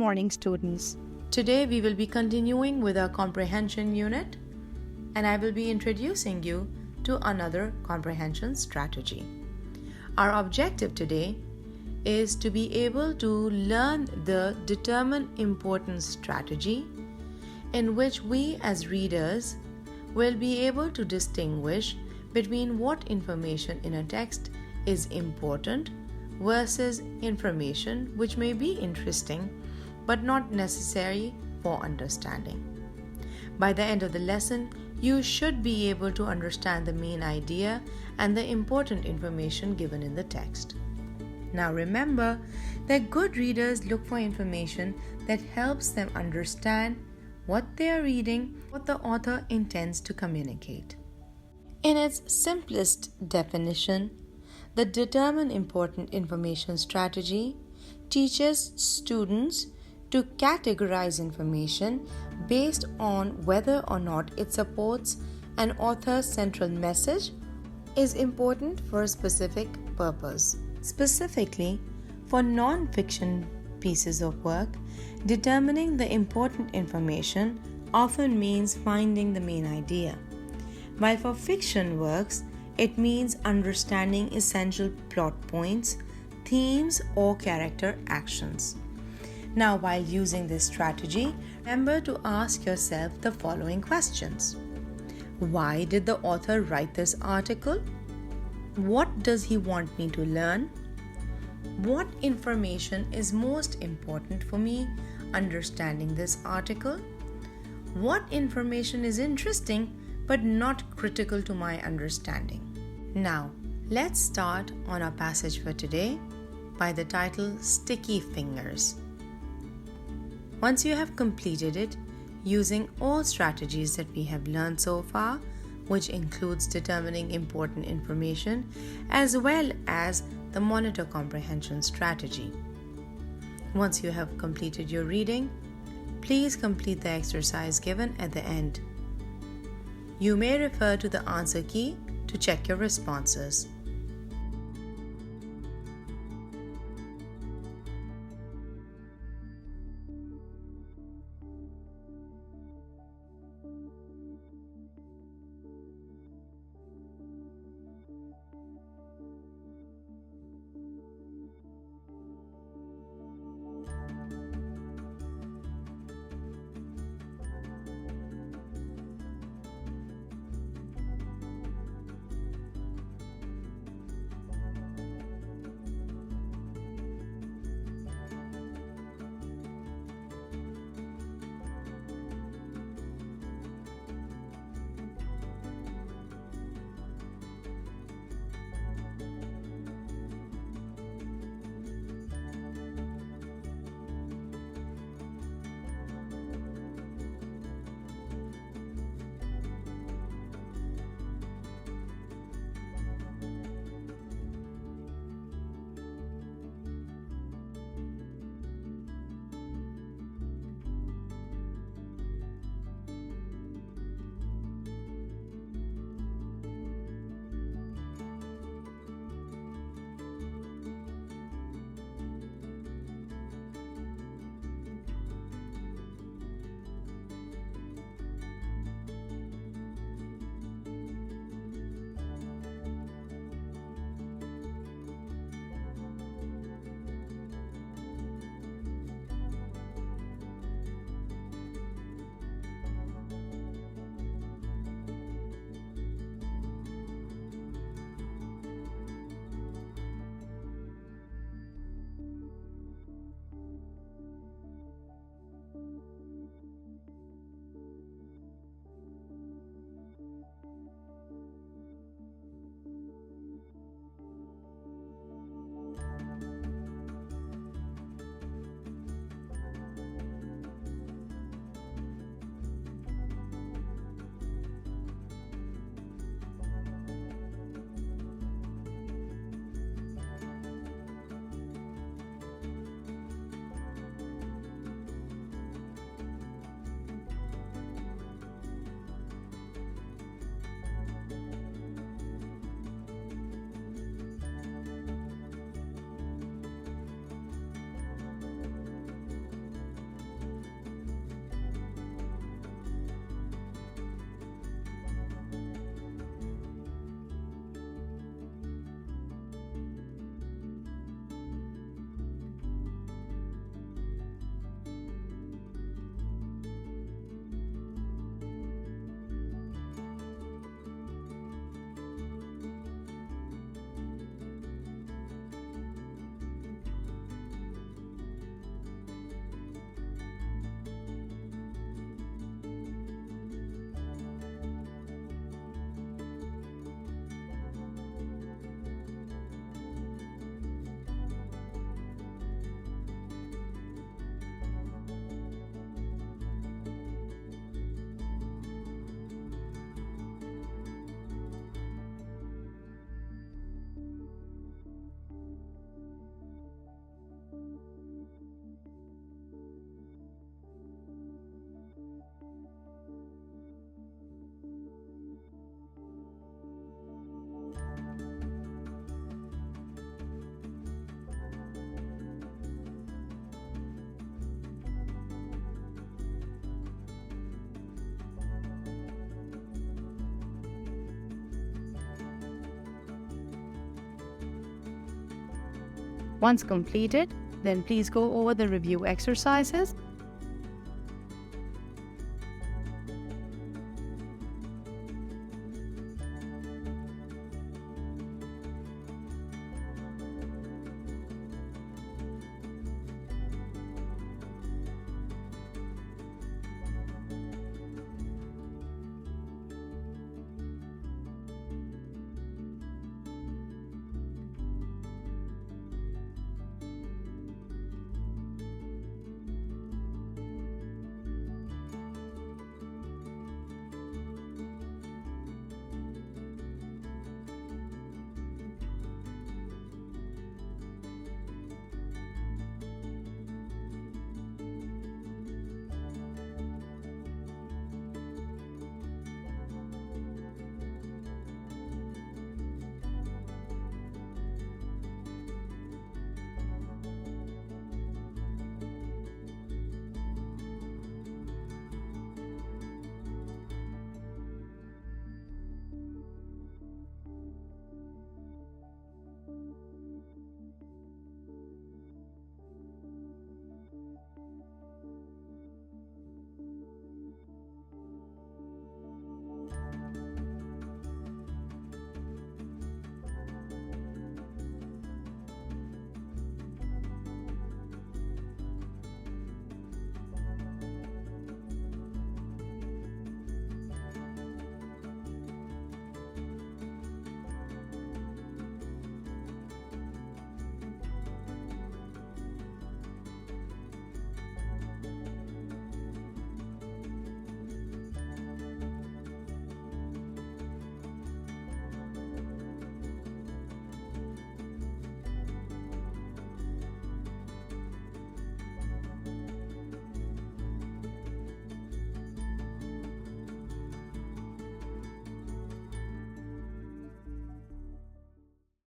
morning, students. Today we will be continuing with our comprehension unit, and I will be introducing you to another comprehension strategy. Our objective today is to be able to learn the determine importance strategy, in which we as readers will be able to distinguish between what information in a text is important versus information which may be interesting but not necessary for understanding. By the end of the lesson, you should be able to understand the main idea and the important information given in the text. Now remember that good readers look for information that helps them understand what they are reading, what the author intends to communicate. In its simplest definition, the determine important information strategy teaches students to categorize information based on whether or not it supports an author's central message, is important for a specific purpose. Specifically, for non-fiction pieces of work, determining the important information often means finding the main idea, while for fiction works, it means understanding essential plot points, themes, or character actions. Now, while using this strategy, remember to ask yourself the following questions. Why did the author write this article? What does he want me to learn? What information is most important for me understanding this article? What information is interesting but not critical to my understanding? Now, let's start on our passage for today by the title Sticky Fingers. Once you have completed it, using all strategies that we have learned so far, which includes determining important information as well as the monitor comprehension strategy. Once you have completed your reading, please complete the exercise given at the end. You may refer to the answer key to check your responses. Once completed, then please go over the review exercises